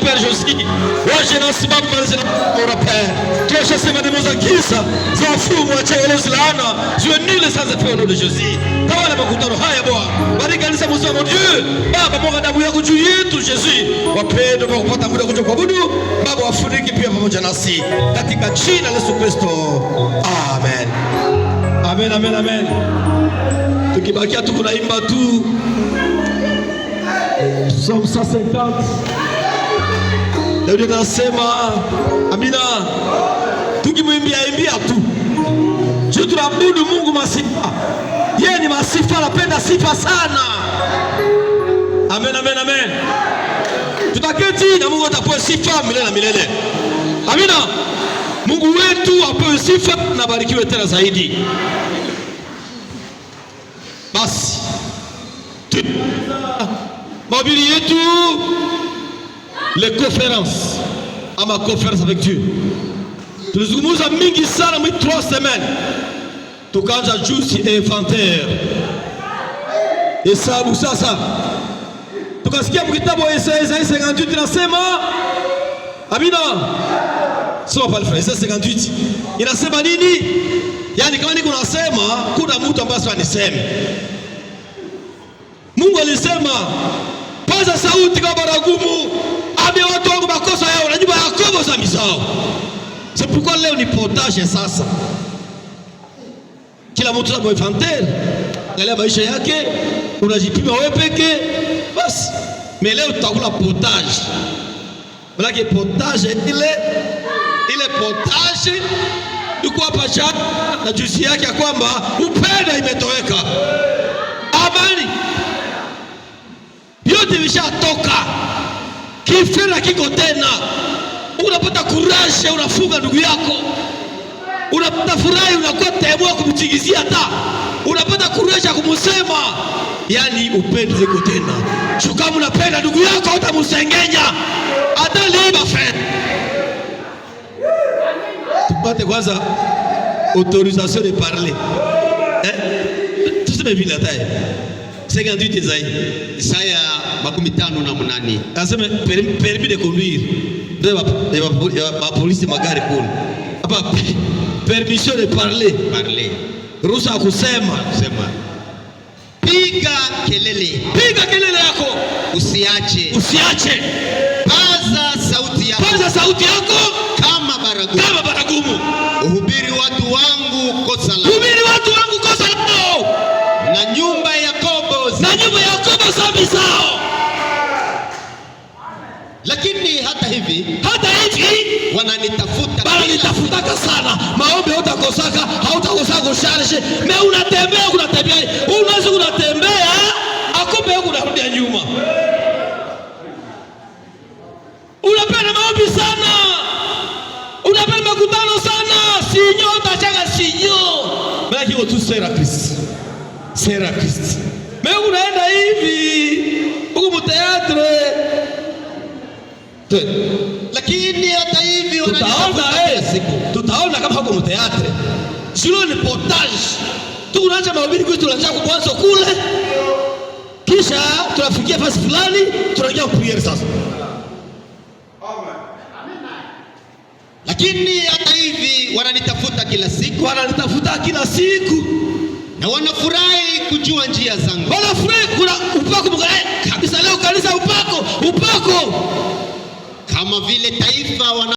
Hoje nós vamos fazer a pé. Trouxe essa semana de Kisa, za fumo wa chelo zilana, ziwe nile sasa pia ndo Jésus. Tawala makutano haya Bwana. Bariki kanisa mzima wa Dieu. Baba mwaga damu yako juu yetu Jésus. Wapendwa kwa kupata muda kuja kuabudu, Baba wafunike pia pamoja nasi katika jina la Yesu Kristo. Amen. Amen, amen, amen. Tukibakia tu kunaimba tu Psalm 150. Daudi anasema amina, tukimwimbia imbia tu. Je, tunaabudu Mungu masifa. Yeye ni masifa, anapenda sifa sana. Amen, amen, amen. Tutaketi na Mungu atapewa sifa milele na milele. Amina. Mungu wetu apewe sifa na barikiwe tena zaidi. Basi mahubiri yetu les conférences ama conférence avec Dieu. Tulizungumza mingi sana mwi 3 semaines. Tukaanza juzi inventaire. Hesabu sasa. Tukasikia mkitabu wa Isaya 58 inasema amina. Soma pale Isaya 58. Inasema nini? Yaani kama niko nasema kuna mtu ambaye aniseme. Mungu alisema paza sauti kwa baragumu, ambia watu wangu makosa yao, najua Yakobo dhambi zao. C'est pourquoi leo ni potage sasa. Kila mtu ana inventaire, angalia maisha yake, unajipima wewe peke basi. Mais leo tutakula potage. Malaki potage ile potage yuko hapa cha na juisi yake ya kwamba upenda imetoweka. Amani yote vishatoka, kifera kiko tena. Unapata courage, unafunga ndugu yako, unapata furaha, unakuwa tayari kumchigizia, hata unapata courage ya kumusema. Yani upendo iko tena. Shuka mnapenda ndugu yako, utamsengenya hata liba friend. Tupate kwanza autorisation de parler. Tuseme vile hata 58 Isaya 58. Aseme permis de conduire. Ndio polisi magari kule. Hapa permission de parler. Ruhusa kusema. Piga kelele yako. Usiache. Paza sauti yako kama baragumu. Uhubiri watu wangu kosa lao. Na nyumba ya Yakobo dhambi zao. Lakini hata hivi wananitafutaka sana. Maombi hautakosaka, hautakosaka kusharishe. Unatembea unaweza unatembea akombe huko unarudia nyuma. Unapenda maombi sana, unapenda makutano sana, sinyo utachanga sinyo. Baki tu Sera Christ. Unaenda hivi huko mteatre. Lakini hata hivi tutaona kama huko mteatre. Sio ni potage. Tunaanza mahubiri kwetu tunaanza kuanza kule. Kisha tunafikia fasi fulani, tunaingia prayer sasa. Lakini hata hivi wananitafuta kila siku. Na wanafurahi kujua njia zangu. Wanafurahi kuna upako kabisa leo kanisa upako. Kama vile taifa